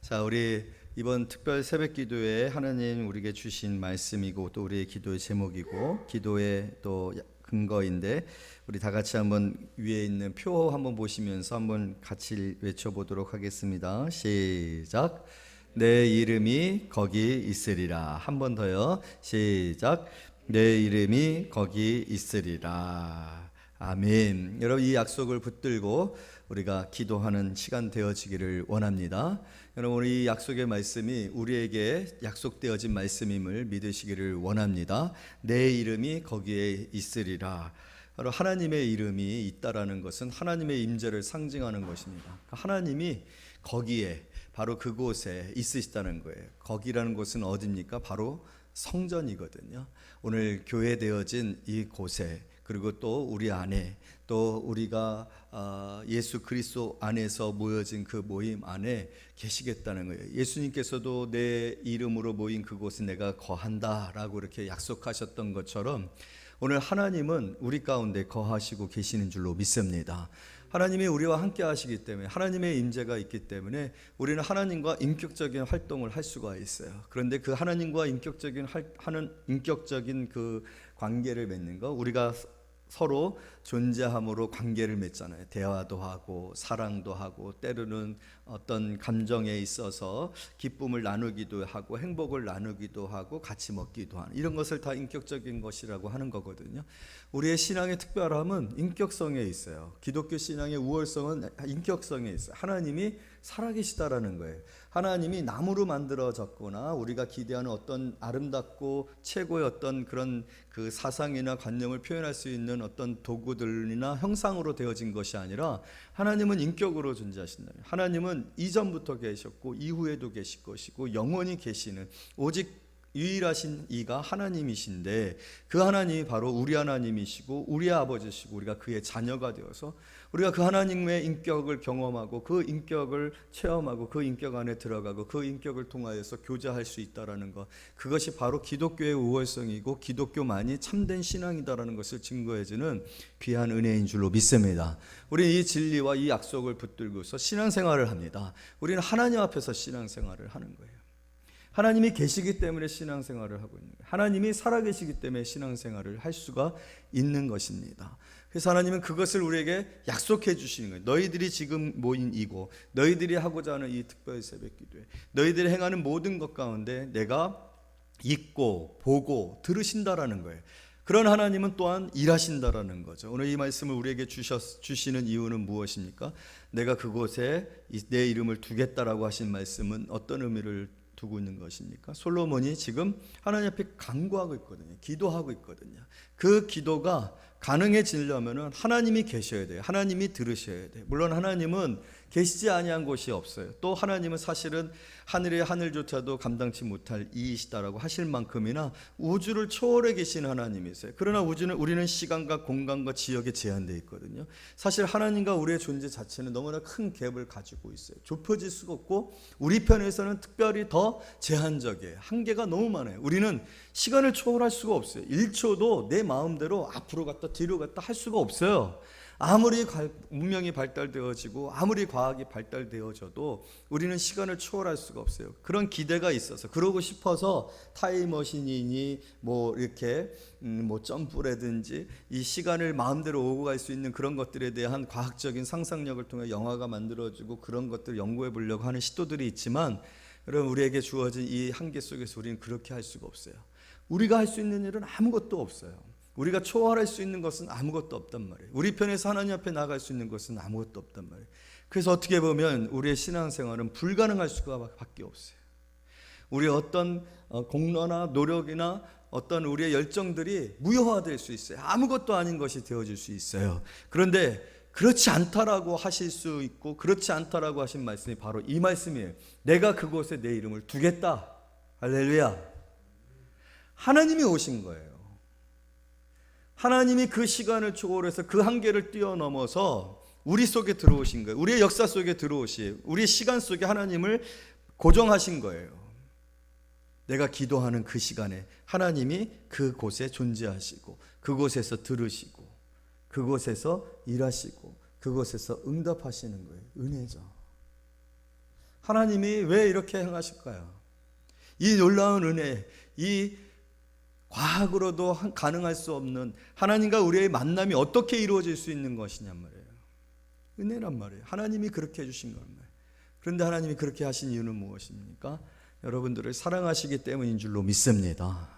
자, 우리 이번 특별 새벽 기도에 하나님 우리에게 주신 말씀이고 또 우리의 기도의 제목이고 기도의 또 근거인데, 우리 다 같이 한번 위에 있는 표 한번 보시면서 한번 같이 외쳐보도록 하겠습니다. 시작. 내 이름이 거기 있으리라. 한 번 더요. 시작. 내 이름이 거기 있으리라. 아멘. 여러분, 이 약속을 붙들고 우리가 기도하는 시간 되어지기를 원합니다. 여러분, 이 약속의 말씀이 우리에게 약속되어진 말씀임을 믿으시기를 원합니다. 내 이름이 거기에 있으리라. 바로 하나님의 이름이 있다라는 것은 하나님의 임재를 상징하는 것입니다. 하나님이 거기에, 바로 그곳에 있으시다는 거예요. 거기라는 곳은 어디입니까? 바로 성전이거든요. 오늘 교회되어진 이 곳에, 그리고 또 우리 안에, 또 우리가 예수 그리스도 안에서 모여진 그 모임 안에 계시겠다는 거예요. 예수님께서도 내 이름으로 모인 그곳에 내가 거한다 라고 이렇게 약속하셨던 것처럼 오늘 하나님은 우리 가운데 거하시고 계시는 줄로 믿습니다. 하나님이 우리와 함께 하시기 때문에, 하나님의 임재가 있기 때문에 우리는 하나님과 인격적인 활동을 할 수가 있어요. 그런데 그 하나님과 인격적인 그 관계를 맺는 거, 우리가 서로 존재함으로 관계를 맺잖아요. 대화도 하고 사랑도 하고 때로는 어떤 감정에 있어서 기쁨을 나누기도 하고 행복을 나누기도 하고 같이 먹기도 하는, 이런 것을 다 인격적인 것이라고 하는 거거든요. 우리의 신앙의 특별함은 인격성에 있어요. 기독교 신앙의 우월성은 인격성에 있어요. 하나님이 살아계시다라는 거예요. 하나님이 나무로 만들어졌거나 우리가 기대하는 어떤 아름답고 최고의 어떤 그런 그 사상이나 관념을 표현할 수 있는 어떤 도구들이나 형상으로 되어진 것이 아니라 하나님은 인격으로 존재하신다. 하나님은 이전부터 계셨고 이후에도 계실 것이고 영원히 계시는 오직 유일하신 이가 하나님이신데, 그 하나님이 바로 우리 하나님이시고 우리의 아버지시고 우리가 그의 자녀가 되어서 우리가 그 하나님의 인격을 경험하고 그 인격을 체험하고 그 인격 안에 들어가고 그 인격을 통하여서 교제할 수 있다는 것, 그것이 바로 기독교의 우월성이고 기독교만이 참된 신앙이다라는 것을 증거해주는 귀한 은혜인 줄로 믿습니다. 우리는 이 진리와 이 약속을 붙들고서 신앙생활을 합니다. 우리는 하나님 앞에서 신앙생활을 하는 거예요. 하나님이 계시기 때문에 신앙생활을 하고 있는 거예요. 하나님이 살아계시기 때문에 신앙생활을 할 수가 있는 것입니다. 그래서 하나님은 그것을 우리에게 약속해 주시는 거예요. 너희들이 지금 모인 이곳, 너희들이 하고자 하는 이 특별 새벽 기도에, 너희들이 행하는 모든 것 가운데 내가 있고 보고 들으신다라는 거예요. 그런 하나님은 또한 일하신다라는 거죠. 오늘 이 말씀을 우리에게 주시는 이유는 무엇입니까? 내가 그곳에 내 이름을 두겠다라고 하신 말씀은 어떤 의미를 두고 있는 것입니까? 솔로몬이 지금 하나님 앞에 간구하고 있거든요. 기도하고 있거든요. 그 기도가 가능해지려면 하나님이 계셔야 돼요. 하나님이 들으셔야 돼요. 물론 하나님은 계시지 아니한 곳이 없어요. 또 하나님은 사실은 하늘의 하늘조차도 감당치 못할 이이시다라고 하실 만큼이나 우주를 초월해 계신 하나님이세요. 그러나 우리는 시간과 공간과 지역에 제한되어 있거든요. 사실 하나님과 우리의 존재 자체는 너무나 큰 갭을 가지고 있어요. 좁혀질 수가 없고 우리 편에서는 특별히 더 제한적이에요. 한계가 너무 많아요. 우리는 시간을 초월할 수가 없어요. 1초도 내 마음대로 앞으로 갔다 뒤로 갔다 할 수가 없어요. 아무리 문명이 발달되어지고 아무리 과학이 발달되어져도 우리는 시간을 초월할 수가 없어요. 그런 기대가 있어서, 그러고 싶어서 타임머신이니 뭐 이렇게 뭐 점프라든지 이 시간을 마음대로 오고 갈 수 있는 그런 것들에 대한 과학적인 상상력을 통해 영화가 만들어지고 그런 것들을 연구해 보려고 하는 시도들이 있지만, 여러분, 우리에게 주어진 이 한계 속에서 우리는 그렇게 할 수가 없어요. 우리가 할 수 있는 일은 아무것도 없어요. 우리가 초월할 수 있는 것은 아무것도 없단 말이에요. 우리 편에서 하나님 앞에 나갈 수 있는 것은 아무것도 없단 말이에요. 그래서 어떻게 보면 우리의 신앙생활은 불가능할 수가 밖에 없어요. 우리의 어떤 공로나 노력이나 어떤 우리의 열정들이 무효화될 수 있어요. 아무것도 아닌 것이 되어질 수 있어요. 그런데 그렇지 않다라고 하실 수 있고, 그렇지 않다라고 하신 말씀이 바로 이 말씀이에요. 내가 그곳에 내 이름을 두겠다. 할렐루야. 하나님이 오신 거예요. 하나님이 그 시간을 초월해서 그 한계를 뛰어넘어서 우리 속에 들어오신 거예요. 우리의 역사 속에 들어오시, 우리의 시간 속에 하나님을 고정하신 거예요. 내가 기도하는 그 시간에 하나님이 그곳에 존재하시고 그곳에서 들으시고 그곳에서 일하시고 그곳에서 응답하시는 거예요. 은혜죠. 하나님이 왜 이렇게 행하실까요? 이 놀라운 은혜, 이 과학으로도 가능할 수 없는 하나님과 우리의 만남이 어떻게 이루어질 수 있는 것이냔 말이에요. 은혜란 말이에요. 하나님이 그렇게 해주신 겁니다. 그런데 하나님이 그렇게 하신 이유는 무엇입니까? 여러분들을 사랑하시기 때문인 줄로 믿습니다.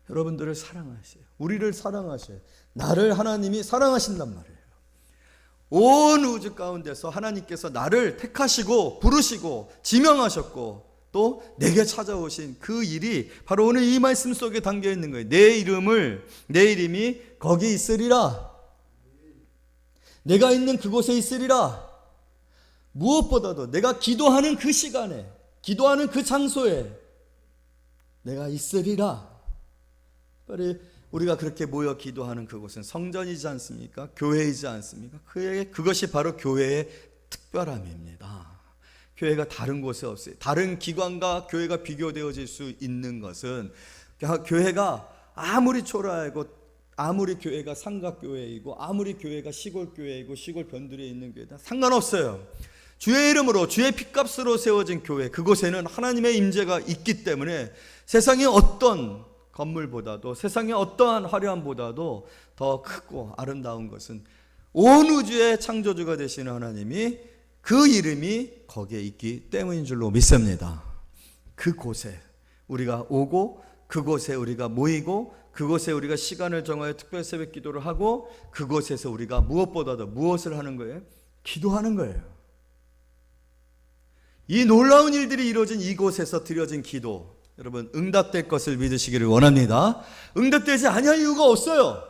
여러분들을 사랑하세요. 우리를 사랑하셔요. 나를 하나님이 사랑하신단 말이에요. 온 우주 가운데서 하나님께서 나를 택하시고 부르시고 지명하셨고 또 내게 찾아오신 그 일이 바로 오늘 이 말씀 속에 담겨 있는 거예요. 내 이름이 거기 있으리라. 내가 있는 그곳에 있으리라. 무엇보다도 내가 기도하는 그 시간에, 기도하는 그 장소에 내가 있으리라. 우리가 그렇게 모여 기도하는 그곳은 성전이지 않습니까? 교회이지 않습니까? 그것이 바로 교회의 특별함입니다. 교회가 다른 곳에 없어요. 다른 기관과 교회가 비교되어질 수 있는 것은 교회가 아무리 초라하고 아무리 교회가 삼각교회이고 아무리 교회가 시골교회이고 시골 변두리에 있는 교회다 상관없어요. 주의 이름으로 주의 핏값으로 세워진 교회, 그곳에는 하나님의 임재가 있기 때문에 세상의 어떤 건물보다도 세상의 어떠한 화려함보다도 더 크고 아름다운 것은 온 우주의 창조주가 되시는 하나님이 그 이름이 거기에 있기 때문인 줄로 믿습니다. 그곳에 우리가 오고 그곳에 우리가 모이고 그곳에 우리가 시간을 정하여 특별 새벽 기도를 하고 그곳에서 우리가 무엇보다도 무엇을 하는 거예요? 기도하는 거예요. 이 놀라운 일들이 이루어진 이곳에서 드려진 기도, 여러분 응답될 것을 믿으시기를 원합니다. 응답되지 아니할 이유가 없어요.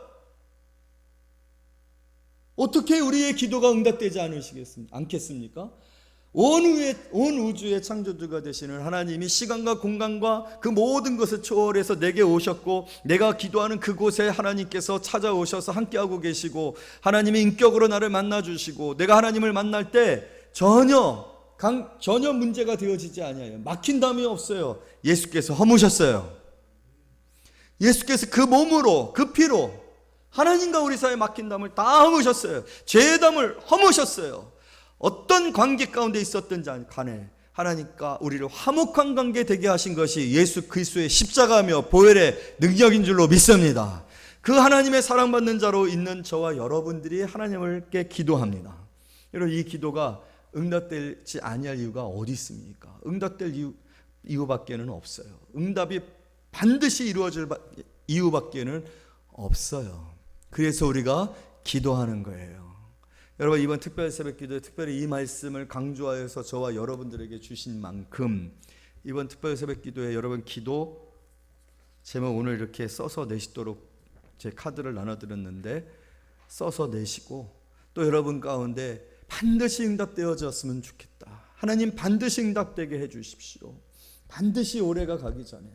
어떻게 우리의 기도가 응답되지 않겠습니까? 온 우주의 창조주가 되시는 하나님이 시간과 공간과 그 모든 것을 초월해서 내게 오셨고 내가 기도하는 그곳에 하나님께서 찾아오셔서 함께하고 계시고 하나님이 인격으로 나를 만나주시고 내가 하나님을 만날 때 전혀 문제가 되어지지 아니하여 막힌 담이 없어요. 예수께서 허무셨어요. 예수께서 그 몸으로 그 피로 하나님과 우리 사이에 막힌 담을 다 허무셨어요. 죄의 담을 허무셨어요. 어떤 관계 가운데 있었든지 간에 하나님과 우리를 화목한 관계 되게 하신 것이 예수 그리스도의 십자가며 보혈의 능력인 줄로 믿습니다. 그 하나님의 사랑받는 자로 있는 저와 여러분들이 하나님께 기도합니다. 여러분 이 기도가 응답되지 아니할 이유가 어디 있습니까? 응답될 이유밖에는 없어요. 응답이 반드시 이루어질 이유밖에는 없어요. 그래서 우리가 기도하는 거예요. 여러분 이번 특별 새벽 기도에 특별히 이 말씀을 강조하여서 저와 여러분들에게 주신 만큼 이번 특별 새벽 기도에 여러분 기도 제목 오늘 이렇게 써서 내시도록 제 카드를 나눠드렸는데 써서 내시고 또 여러분 가운데 반드시 응답되어졌으면 좋겠다. 하나님 반드시 응답되게 해주십시오. 반드시 올해가 가기 전에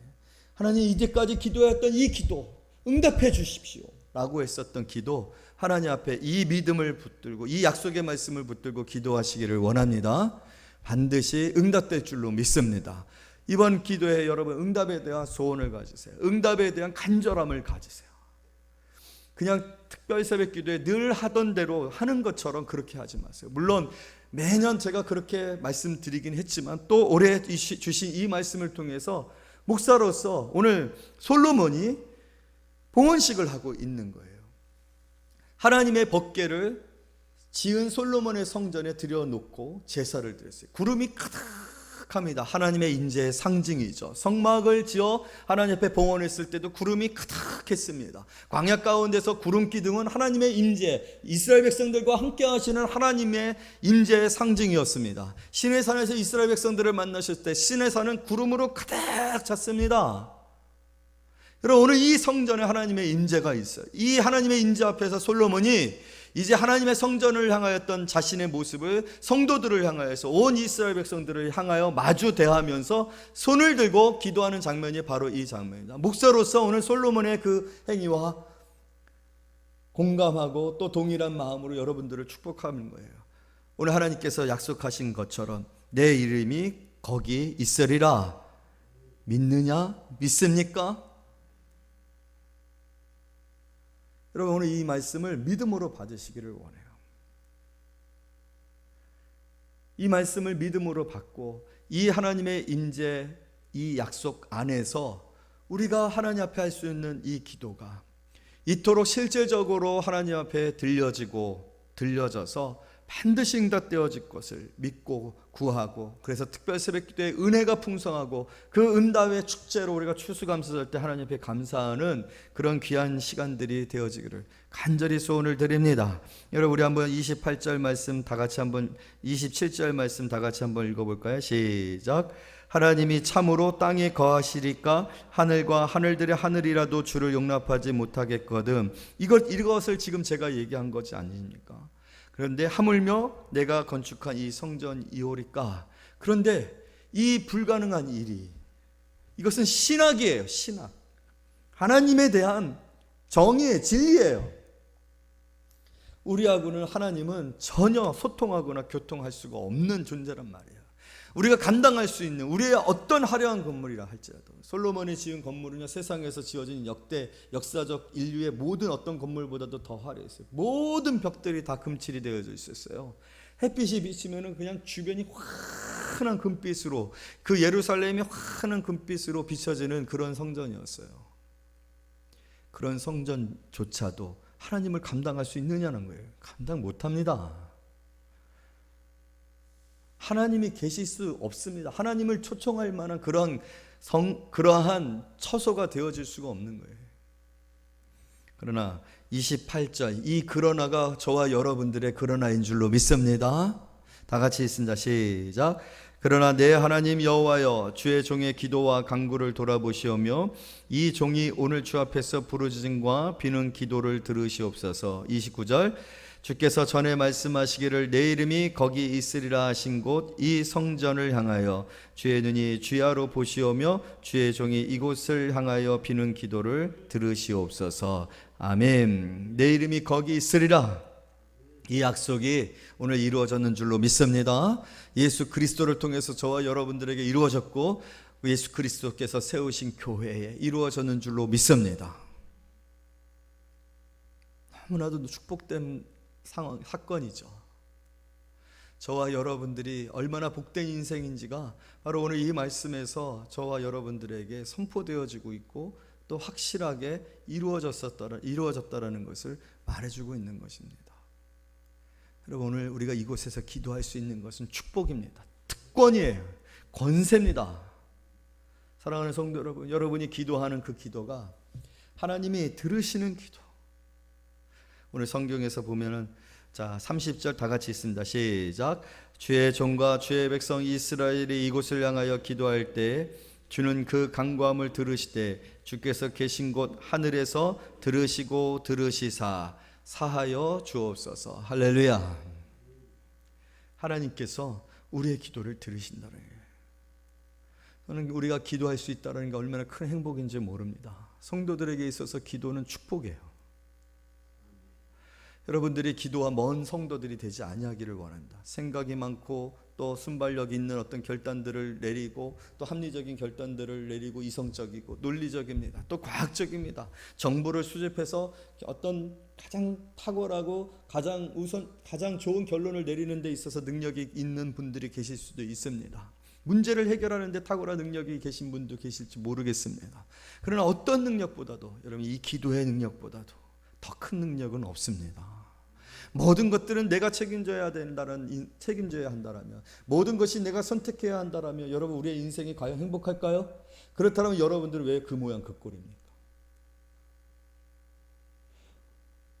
하나님 이제까지 기도했던 이 기도 응답해 주십시오 라고 했었던 기도 하나님 앞에 이 믿음을 붙들고 이 약속의 말씀을 붙들고 기도하시기를 원합니다. 반드시 응답될 줄로 믿습니다. 이번 기도에 여러분 응답에 대한 소원을 가지세요. 응답에 대한 간절함을 가지세요. 그냥 특별 새벽 기도에 늘 하던 대로 하는 것처럼 그렇게 하지 마세요. 물론 매년 제가 그렇게 말씀드리긴 했지만 또 올해 주신 이 말씀을 통해서 목사로서 오늘 솔로몬이 봉헌식을 하고 있는 거예요. 하나님의 법궤를 지은 솔로몬의 성전에 들여놓고 제사를 드렸어요. 구름이 가득합니다. 하나님의 인재의 상징이죠. 성막을 지어 하나님 앞에 봉헌했을 때도 구름이 가득했습니다. 광야 가운데서 구름 기둥은 하나님의 임재, 이스라엘 백성들과 함께 하시는 하나님의 임재의 상징이었습니다. 시내산에서 이스라엘 백성들을 만나실 때 시내산은 구름으로 가득 찼습니다. 여러분 오늘 이 성전에 하나님의 임재가 있어요. 이 하나님의 임재 앞에서 솔로몬이 이제 하나님의 성전을 향하였던 자신의 모습을 성도들을 향하여서 온 이스라엘 백성들을 향하여 마주 대하면서 손을 들고 기도하는 장면이 바로 이 장면입니다. 목사로서 오늘 솔로몬의 그 행위와 공감하고 또 동일한 마음으로 여러분들을 축복하는 거예요. 오늘 하나님께서 약속하신 것처럼 내 이름이 거기 있으리라. 믿느냐? 믿습니까? 여러분 오늘 이 말씀을 믿음으로 받으시기를 원해요. 이 말씀을 믿음으로 받고 이 하나님의 임재, 이 약속 안에서 우리가 하나님 앞에 할 수 있는 이 기도가 이토록 실제적으로 하나님 앞에 들려져서 반드시 응답되어질 것을 믿고 구하고, 그래서 특별 새벽 기도의 은혜가 풍성하고 그 응답의 축제로 우리가 추수감사절 때 하나님 앞에 감사하는 그런 귀한 시간들이 되어지기를 간절히 소원을 드립니다. 여러분, 우리 한번 28절 말씀 다 같이 한번, 27절 말씀 다 같이 한번 읽어볼까요? 시작. 하나님이 참으로 땅에 거하시리까 하늘과 하늘들의 하늘이라도 주를 용납하지 못하겠거든. 이것을 지금 제가 얘기한 것이 아닙니까? 그런데 하물며 내가 건축한 이 성전이오리까. 그런데 이 불가능한 일이, 이것은 신학이에요. 신학. 하나님에 대한 정의의 진리예요. 우리하고는 하나님은 전혀 소통하거나 교통할 수가 없는 존재란 말이에요. 우리가 감당할 수 있는 우리의 어떤 화려한 건물이라 할지라도, 솔로몬이 지은 건물은요, 세상에서 지어진 역사적 인류의 모든 어떤 건물보다도 더 화려했어요. 모든 벽들이 다 금칠이 되어져 있었어요. 햇빛이 비치면은 그냥 주변이 환한 금빛으로, 그 예루살렘이 환한 금빛으로 비춰지는 그런 성전이었어요. 그런 성전조차도 하나님을 감당할 수 있느냐는 거예요. 감당 못합니다. 하나님이 계실 수 없습니다. 하나님을 초청할 만한 그러한 처소가 되어질 수가 없는 거예요. 그러나 28절, 이 그러나가 저와 여러분들의 그러나인 줄로 믿습니다. 다 같이 읽습니다. 시작. 그러나 내 하나님 여호와여, 주의 종의 기도와 간구를 돌아보시오며 이 종이 오늘 주 앞에서 부르짖음과 비는 기도를 들으시옵소서. 29절. 주께서 전에 말씀하시기를 내 이름이 거기 있으리라 하신 곳 이 성전을 향하여 주의 눈이 주야로 보시오며 주의 종이 이곳을 향하여 비는 기도를 들으시옵소서. 아멘. 내 이름이 거기 있으리라. 이 약속이 오늘 이루어졌는 줄로 믿습니다. 예수 그리스도를 통해서 저와 여러분들에게 이루어졌고, 예수 그리스도께서 세우신 교회에 이루어졌는 줄로 믿습니다. 너무나도 축복된 사건이죠. 저와 여러분들이 얼마나 복된 인생인지가 바로 오늘 이 말씀에서 저와 여러분들에게 선포되어지고 있고, 또 확실하게 이루어졌다라는 것을 말해주고 있는 것입니다. 여러분, 오늘 우리가 이곳에서 기도할 수 있는 것은 축복입니다. 특권이에요. 권세입니다. 사랑하는 성도 여러분, 여러분이 기도하는 그 기도가 하나님이 들으시는 기도. 오늘 성경에서 보면은, 자, 30절 다 같이 있습니다. 시작. 주의 종과 주의 백성 이스라엘이 이곳을 향하여 기도할 때 주는 그 간구함을 들으시되 주께서 계신 곳 하늘에서 들으시고 들으시사 사하여 주옵소서. 할렐루야. 하나님께서 우리의 기도를 들으신다는 거예요. 저는 우리가 기도할 수 있다는 게 얼마나 큰 행복인지 모릅니다. 성도들에게 있어서 기도는 축복이에요. 여러분들이 기도와 먼 성도들이 되지 아니하기를 원한다. 생각이 많고 또 순발력 있는 어떤 결단들을 내리고, 또 합리적인 결단들을 내리고, 이성적이고 논리적입니다. 또 과학적입니다. 정보를 수집해서 어떤 가장 탁월하고 가장 좋은 결론을 내리는 데 있어서 능력이 있는 분들이 계실 수도 있습니다. 문제를 해결하는 데 탁월한 능력이 계신 분도 계실지 모르겠습니다. 그러나 어떤 능력보다도, 여러분, 이 기도의 능력보다도 더 큰 능력은 없습니다. 모든 것들은 내가 책임져야 한다라면, 모든 것이 내가 선택해야 한다라면, 여러분, 우리의 인생이 과연 행복할까요? 그렇다면 여러분들은 왜 그 모양 그 꼴입니까?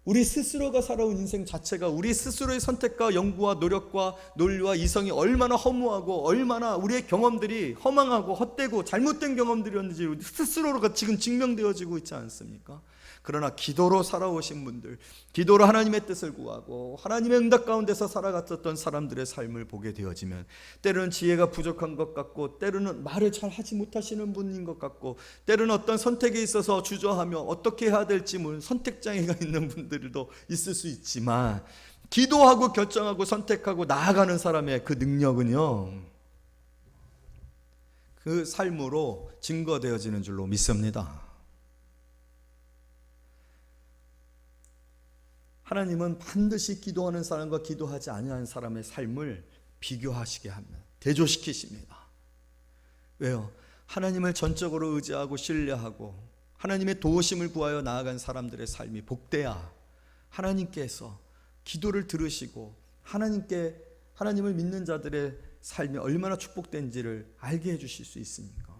우리 스스로가 살아온 인생 자체가 우리 스스로의 선택과 연구와 노력과 논리와 이성이 얼마나 허무하고, 얼마나 우리의 경험들이 허망하고 헛되고 잘못된 경험들이었는지 스스로가 지금 증명되어지고 있지 않습니까? 그러나 기도로 살아오신 분들, 기도로 하나님의 뜻을 구하고 하나님의 응답 가운데서 살아갔었던 사람들의 삶을 보게 되어지면, 때로는 지혜가 부족한 것 같고, 때로는 말을 잘 하지 못하시는 분인 것 같고, 때로는 어떤 선택에 있어서 주저하며 어떻게 해야 될지 모르는 선택장애가 있는 분들도 있을 수 있지만, 기도하고 결정하고 선택하고 나아가는 사람의 그 능력은요, 그 삶으로 증거되어지는 줄로 믿습니다. 하나님은 반드시 기도하는 사람과 기도하지 아니하는 사람의 삶을 비교하시게 합니다. 대조시키십니다. 왜요? 하나님을 전적으로 의지하고 신뢰하고 하나님의 도우심을 구하여 나아간 사람들의 삶이 복되야 하나님께서 기도를 들으시고 하나님을 믿는 자들의 삶이 얼마나 축복된지를 알게 해주실 수 있습니까?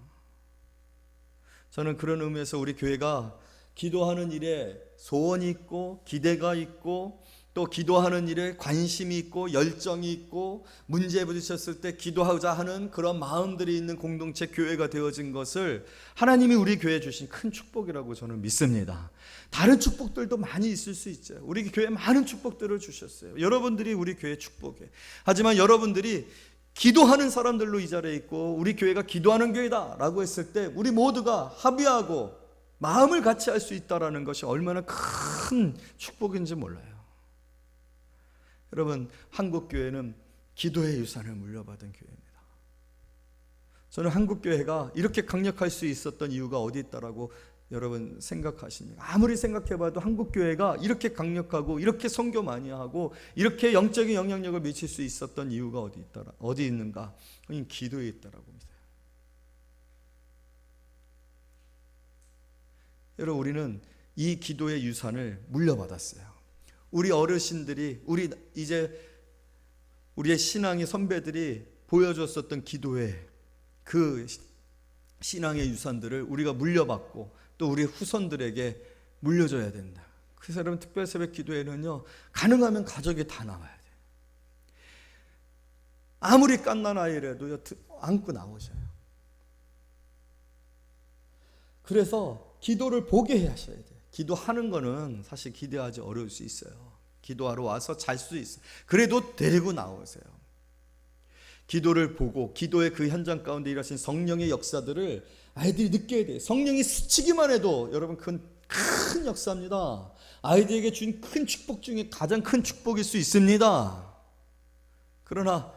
저는 그런 의미에서 우리 교회가 기도하는 일에 소원이 있고 기대가 있고 또 기도하는 일에 관심이 있고 열정이 있고 문제에 부딪혔을 때 기도하고자 하는 그런 마음들이 있는 공동체 교회가 되어진 것을 하나님이 우리 교회에 주신 큰 축복이라고 저는 믿습니다. 다른 축복들도 많이 있을 수 있죠. 우리 교회에 많은 축복들을 주셨어요. 여러분들이 우리 교회 축복이에요. 하지만 여러분들이 기도하는 사람들로 이 자리에 있고 우리 교회가 기도하는 교회다 라고 했을 때 우리 모두가 합의하고 마음을 같이 할 수 있다는 것이 얼마나 큰 축복인지 몰라요. 여러분, 한국교회는 기도의 유산을 물려받은 교회입니다. 저는 한국교회가 이렇게 강력할 수 있었던 이유가 어디 있다라고 여러분 생각하십니까? 아무리 생각해봐도 한국교회가 이렇게 강력하고 이렇게 선교 많이 하고 이렇게 영적인 영향력을 미칠 수 있었던 이유가 어디 있는가? 그건 기도에 있다라고 믿어요. 여러분, 우리는 이 기도의 유산을 물려받았어요. 우리 어르신들이 우리의 신앙의 선배들이 보여줬었던 기도의 그 신앙의 유산들을 우리가 물려받고 또 우리 후손들에게 물려줘야 된다. 그래서 여러분, 특별 새벽 기도회는요, 가능하면 가족이 다 나와야 돼요. 아무리 갓난 아이라도 안고 나오셔요. 그래서 기도를 보게 하셔야 돼요. 기도하는 거는 사실 기대하지 어려울 수 있어요. 기도하러 와서 잘 수 있어요. 그래도 데리고 나오세요. 기도를 보고 기도의 그 현장 가운데 일하신 성령의 역사들을 아이들이 느껴야 돼요. 성령이 스치기만 해도 여러분 큰 역사입니다. 아이들에게 준 큰 축복 중에 가장 큰 축복일 수 있습니다. 그러나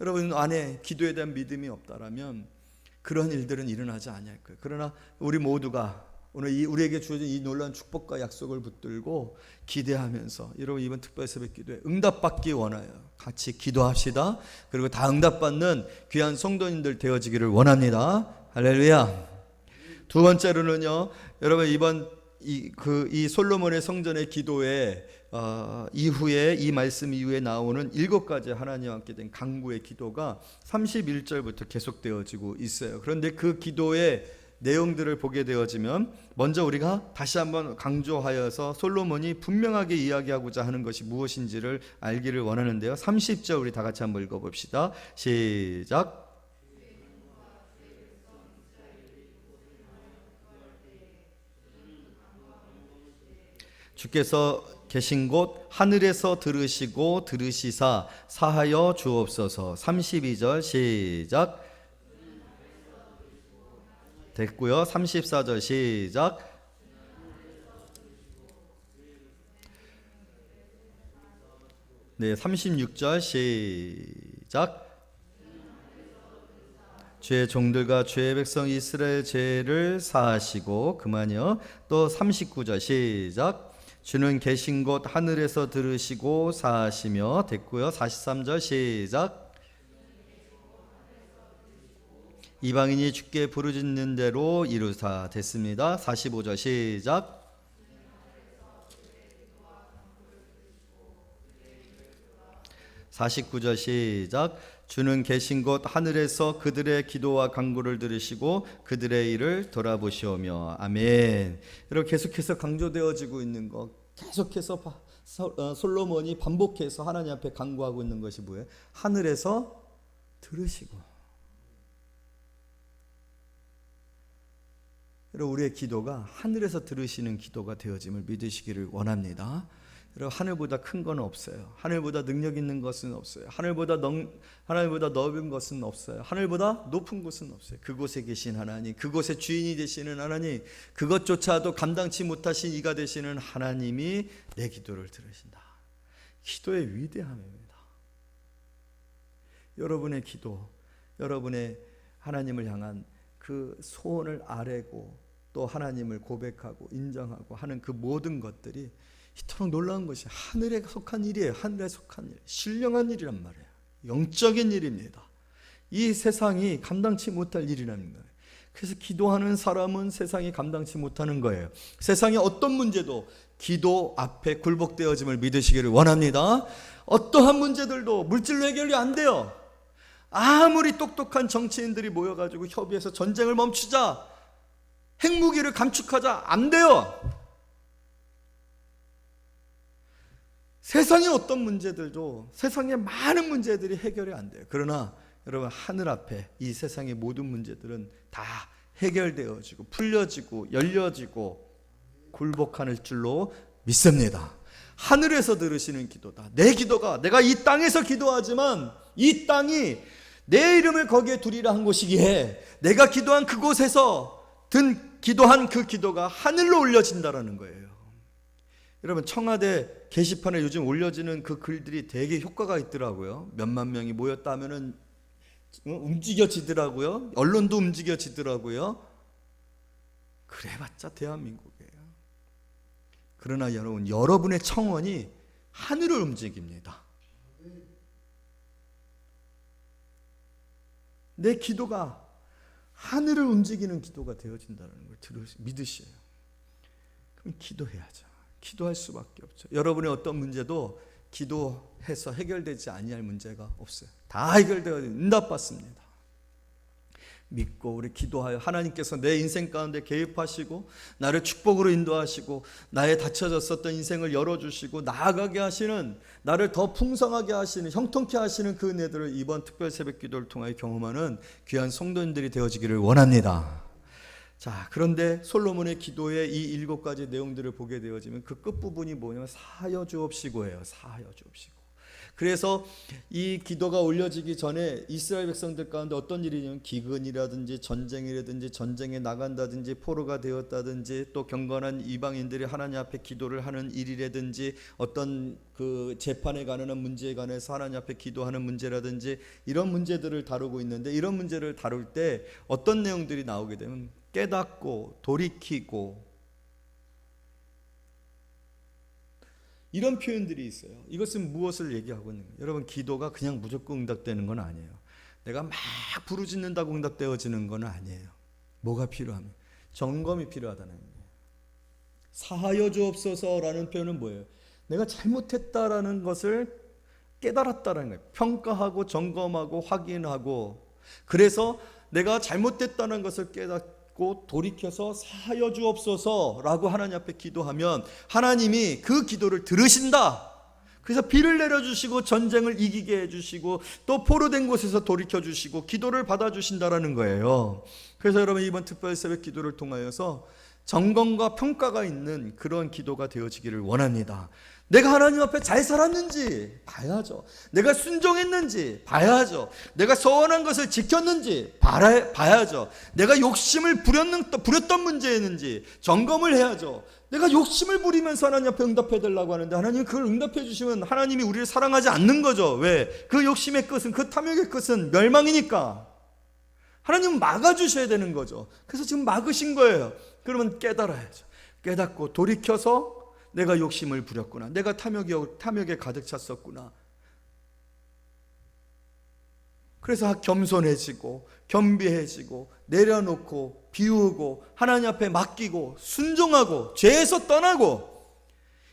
여러분 안에 기도에 대한 믿음이 없다라면 그런 일들은 일어나지 않을 거예요. 그러나 우리 모두가 오늘 우리에게 주어진 이 놀라운 축복과 약속을 붙들고 기대하면서 여러분 이번 특별 새벽 기도에 응답받기 원하여 같이 기도합시다. 그리고 다 응답받는 귀한 성도님들 되어지기를 원합니다. 할렐루야. 두 번째로는요, 여러분 이번 이 솔로몬의 성전의 기도에 이후에 이 말씀 이후에 나오는 7가지 하나님과 함께 된 간구의 기도가 31절부터 계속되어지고 있어요. 그런데 그 기도의 내용들을 보게 되어지면 먼저 우리가 다시 한번 강조하여서 솔로몬이 분명하게 이야기하고자 하는 것이 무엇인지를 알기를 원하는데요. 30절 우리 다 같이 한번 읽어봅시다. 시작. 주께서 계신 곳 하늘에서 들으시고 들으시사 사하여 주옵소서. 32절 시작. 됐고요. 34절 시작. 네, 36절 시작. 주의 종들과 주의 백성 이스라엘 죄를 사하시고 그만이요. 또 39절 시작. 주는 계신 곳 하늘에서 들으시고 사하시며. 됐고요. 43절 시작. 이방인이 주께 부르짖는 대로 이루사. 됐습니다. 45절 시작. (49절) 시작. 주는 계신 곳 하늘에서 그들의 기도와 간구를 들으시고 그들의 일을 돌아보시오며. 아멘. 여러분, 계속해서 강조되어지고 있는 것, 계속해서 솔로몬이 반복해서 하나님 앞에 간구하고 있는 것이 뭐예요? 하늘에서 들으시고. 여러분, 우리의 기도가 하늘에서 들으시는 기도가 되어짐을 믿으시기를 원합니다. 여러분, 하늘보다 큰 건 없어요. 하늘보다 능력 있는 것은 없어요. 하늘보다 넓은 것은 없어요. 하늘보다 높은 곳은 없어요. 그곳에 계신 하나님, 그곳의 주인이 되시는 하나님, 그것조차도 감당치 못하신 이가 되시는 하나님이 내 기도를 들으신다. 기도의 위대함입니다. 여러분의 기도, 여러분의 하나님을 향한 그 소원을 아뢰고 또 하나님을 고백하고 인정하고 하는 그 모든 것들이 이토록 놀라운 것이 하늘에 속한 일이에요. 하늘에 속한 일, 신령한 일이란 말이에요. 영적인 일입니다. 이 세상이 감당치 못할 일이라는 거예요. 그래서 기도하는 사람은 세상이 감당치 못하는 거예요. 세상의 어떤 문제도 기도 앞에 굴복되어짐을 믿으시기를 원합니다. 어떠한 문제들도 물질로 해결이 안 돼요. 아무리 똑똑한 정치인들이 모여가지고 협의해서 전쟁을 멈추자, 핵무기를 감축하자, 안 돼요. 세상의 어떤 문제들도, 세상의 많은 문제들이 해결이 안 돼요. 그러나 여러분, 하늘 앞에 이 세상의 모든 문제들은 다 해결되어지고 풀려지고 열려지고 굴복하는 줄로 믿습니다. 하늘에서 들으시는 기도다. 내 기도가, 내가 이 땅에서 기도하지만 이 땅이 내 이름을 거기에 두리라 한 곳이기에 내가 기도한 그곳에서 기도한 그 기도가 하늘로 올려진다라는 거예요. 여러분, 청와대 게시판에 요즘 올려지는 그 글들이 되게 효과가 있더라고요. 몇만 명이 모였다 하면은 움직여지더라고요. 언론도 움직여지더라고요. 그래봤자 대한민국이에요. 그러나 여러분, 여러분의 청원이 하늘을 움직입니다. 내 기도가 하늘을 움직이는 기도가 되어진다는 걸 믿으셔요. 그럼 기도해야죠. 기도할 수밖에 없죠. 여러분의 어떤 문제도 기도해서 해결되지 아니할 문제가 없어요. 다 해결되어 응답받습니다. 믿고 우리 기도하여 하나님께서 내 인생 가운데 개입하시고 나를 축복으로 인도하시고 나의 닫혀졌었던 인생을 열어주시고 나아가게 하시는, 나를 더 풍성하게 하시는, 형통케 하시는 그 은혜들을 이번 특별 새벽 기도를 통하여 경험하는 귀한 성도님들이 되어지기를 원합니다. 자, 그런데 솔로몬의 기도의 이 7가지 내용들을 보게 되어지면 그 끝부분이 뭐냐면 사여주옵시고예요. 사여주옵시고. 그래서 이 기도가 올려지기 전에 이스라엘 백성들 가운데 어떤 일이냐면 기근이라든지 전쟁이라든지 전쟁에 나간다든지 포로가 되었다든지 또 경건한 이방인들이 하나님 앞에 기도를 하는 일이라든지 어떤 그 재판에 관한 문제에 관해서 하나님 앞에 기도하는 문제라든지 이런 문제들을 다루고 있는데, 이런 문제를 다룰 때 어떤 내용들이 나오게 되면 깨닫고 돌이키고 이런 표현들이 있어요. 이것은 무엇을 얘기하고 있는 거예요? 여러분, 기도가 그냥 무조건 응답되는 건 아니에요. 내가 막 부르짖는다고 응답되어지는 건 아니에요. 뭐가 필요하면 점검이 필요하다는 거예요. 사하여 주옵소서라는 표현은 뭐예요? 내가 잘못했다라는 것을 깨달았다는 거예요. 평가하고 점검하고 확인하고, 그래서 내가 잘못됐다는 것을 깨닫고 돌이켜서 사하여 주옵소서라고 하나님 앞에 기도하면 하나님이 그 기도를 들으신다. 그래서 비를 내려주시고 전쟁을 이기게 해주시고 또 포로된 곳에서 돌이켜주시고 기도를 받아주신다라는 거예요. 그래서 여러분, 이번 특별 새벽 기도를 통하여서 점검과 평가가 있는 그런 기도가 되어지기를 원합니다. 내가 하나님 앞에 잘 살았는지 봐야죠. 내가 순종했는지 봐야죠. 내가 서원한 것을 지켰는지 봐야죠. 내가 욕심을 부렸던 문제였는지 점검을 해야죠. 내가 욕심을 부리면서 하나님 앞에 응답해 달라고 하는데 하나님이 그걸 응답해 주시면 하나님이 우리를 사랑하지 않는 거죠. 왜? 그 욕심의 끝은, 그 탐욕의 끝은 멸망이니까 하나님은 막아주셔야 되는 거죠. 그래서 지금 막으신 거예요. 그러면 깨달아야죠. 깨닫고 돌이켜서 내가 욕심을 부렸구나, 내가 탐욕에 가득 찼었구나. 그래서 겸손해지고 겸비해지고 내려놓고 비우고 하나님 앞에 맡기고 순종하고 죄에서 떠나고,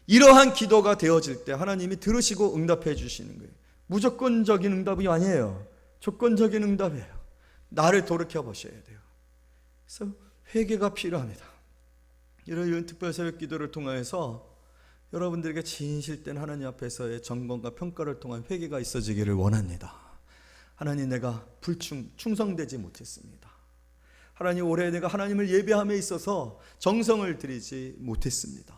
이러한 기도가 되어질 때 하나님이 들으시고 응답해 주시는 거예요. 무조건적인 응답이 아니에요. 조건적인 응답이에요. 나를 돌이켜 보셔야 돼요. 그래서 회개가 필요합니다. 이런 특별 새벽 기도를 통해서 여러분들에게 진실된 하나님 앞에서의 점검과 평가를 통한 회개가 있어지기를 원합니다. 하나님, 내가 충성되지 못했습니다. 하나님, 올해 내가 하나님을 예배함에 있어서 정성을 들이지 못했습니다.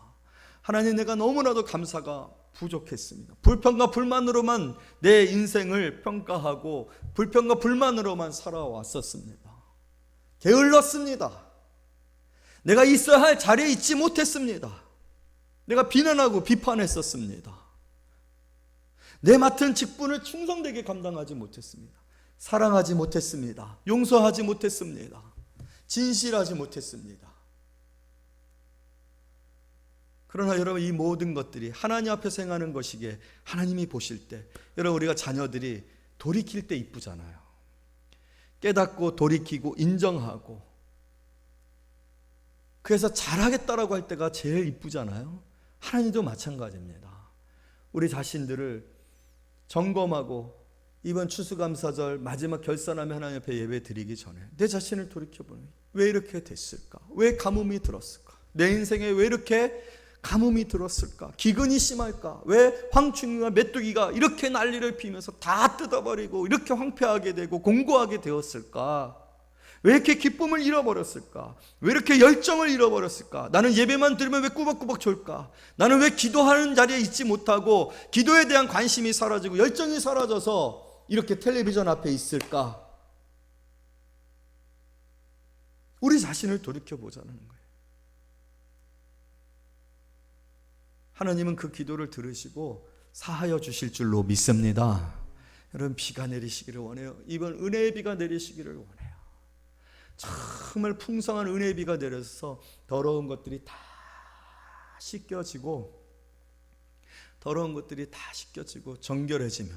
하나님, 내가 너무나도 감사가 부족했습니다. 불평과 불만으로만 내 인생을 평가하고 불평과 불만으로만 살아왔었습니다. 게을렀습니다. 내가 있어야 할 자리에 있지 못했습니다. 내가 비난하고 비판했었습니다. 내 맡은 직분을 충성되게 감당하지 못했습니다. 사랑하지 못했습니다. 용서하지 못했습니다. 진실하지 못했습니다. 그러나 여러분, 이 모든 것들이 하나님 앞에서 행하는 것이기에 하나님이 보실 때, 여러분, 우리가 자녀들이 돌이킬 때 이쁘잖아요. 깨닫고 돌이키고 인정하고, 그래서 잘하겠다라고 할 때가 제일 이쁘잖아요. 하나님도 마찬가지입니다. 우리 자신들을 점검하고 이번 추수감사절 마지막 결산하며 하나님 앞에 예배 드리기 전에 내 자신을 돌이켜보는, 왜 이렇게 됐을까? 왜 가뭄이 들었을까? 내 인생에 왜 이렇게 가뭄이 들었을까? 기근이 심할까? 왜 황충이와 메뚜기가 이렇게 난리를 피우면서 다 뜯어버리고 이렇게 황폐하게 되고 공고하게 되었을까? 왜 이렇게 기쁨을 잃어버렸을까? 왜 이렇게 열정을 잃어버렸을까? 나는 예배만 들으면 왜 꾸벅꾸벅 졸까? 나는 왜 기도하는 자리에 있지 못하고 기도에 대한 관심이 사라지고 열정이 사라져서 이렇게 텔레비전 앞에 있을까? 우리 자신을 돌이켜보자는 거예요. 하나님은 그 기도를 들으시고 사하여 주실 줄로 믿습니다. 여러분, 비가 내리시기를 원해요. 이번 은혜의 비가 내리시기를 원해요. 정말 풍성한 은혜의 비가 내려서 더러운 것들이 다 씻겨지고, 정결해지며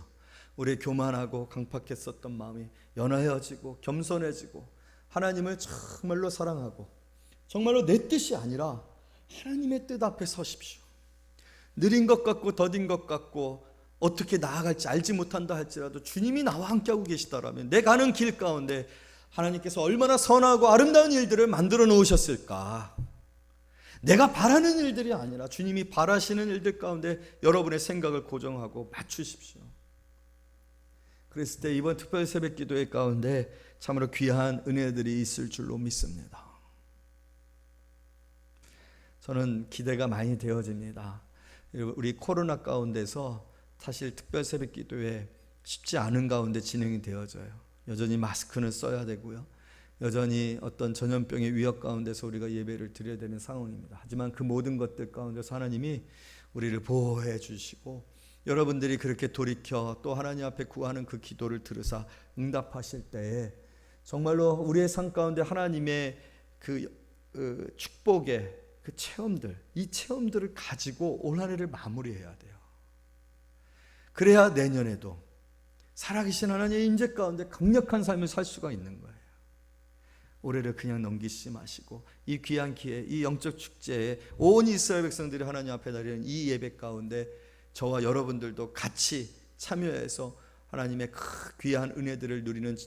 우리의 교만하고 강팍했었던 마음이 연하여지고 겸손해지고, 하나님을 정말로 사랑하고 정말로 내 뜻이 아니라 하나님의 뜻 앞에 서십시오. 느린 것 같고 더딘 것 같고 어떻게 나아갈지 알지 못한다 할지라도 주님이 나와 함께하고 계시다라면 내 가는 길 가운데 하나님께서 얼마나 선하고 아름다운 일들을 만들어 놓으셨을까. 내가 바라는 일들이 아니라 주님이 바라시는 일들 가운데 여러분의 생각을 고정하고 맞추십시오. 그랬을 때 이번 특별 새벽 기도회 가운데 참으로 귀한 은혜들이 있을 줄로 믿습니다. 저는 기대가 많이 되어집니다. 우리 코로나 가운데서 사실 특별 새벽 기도회 쉽지 않은 가운데 진행이 되어져요. 여전히 마스크는 써야 되고요. 여전히 어떤 전염병의 위협 가운데서 우리가 예배를 드려야 되는 상황입니다. 하지만 그 모든 것들 가운데서 하나님이 우리를 보호해 주시고, 여러분들이 그렇게 돌이켜 또 하나님 앞에 구하는 그 기도를 들으사 응답하실 때에 정말로 우리의 삶 가운데 하나님의 그 축복의 그 체험들, 이 체험들을 가지고 올 한 해를 마무리해야 돼요. 그래야 내년에도 살아계신 하나님의 인재 가운데 강력한 삶을 살 수가 있는 거예요. 올해를 그냥 넘기지 마시고 이 귀한 기회, 이 영적 축제에 온 이스라엘 백성들이 하나님 앞에 드리는 이 예배 가운데 저와 여러분들도 같이 참여해서 하나님의 귀한 은혜들을 누리는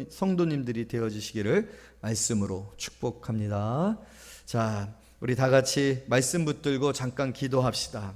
성도님들이 되어주시기를 말씀으로 축복합니다. 자, 우리 다 같이 말씀 붙들고 잠깐 기도합시다.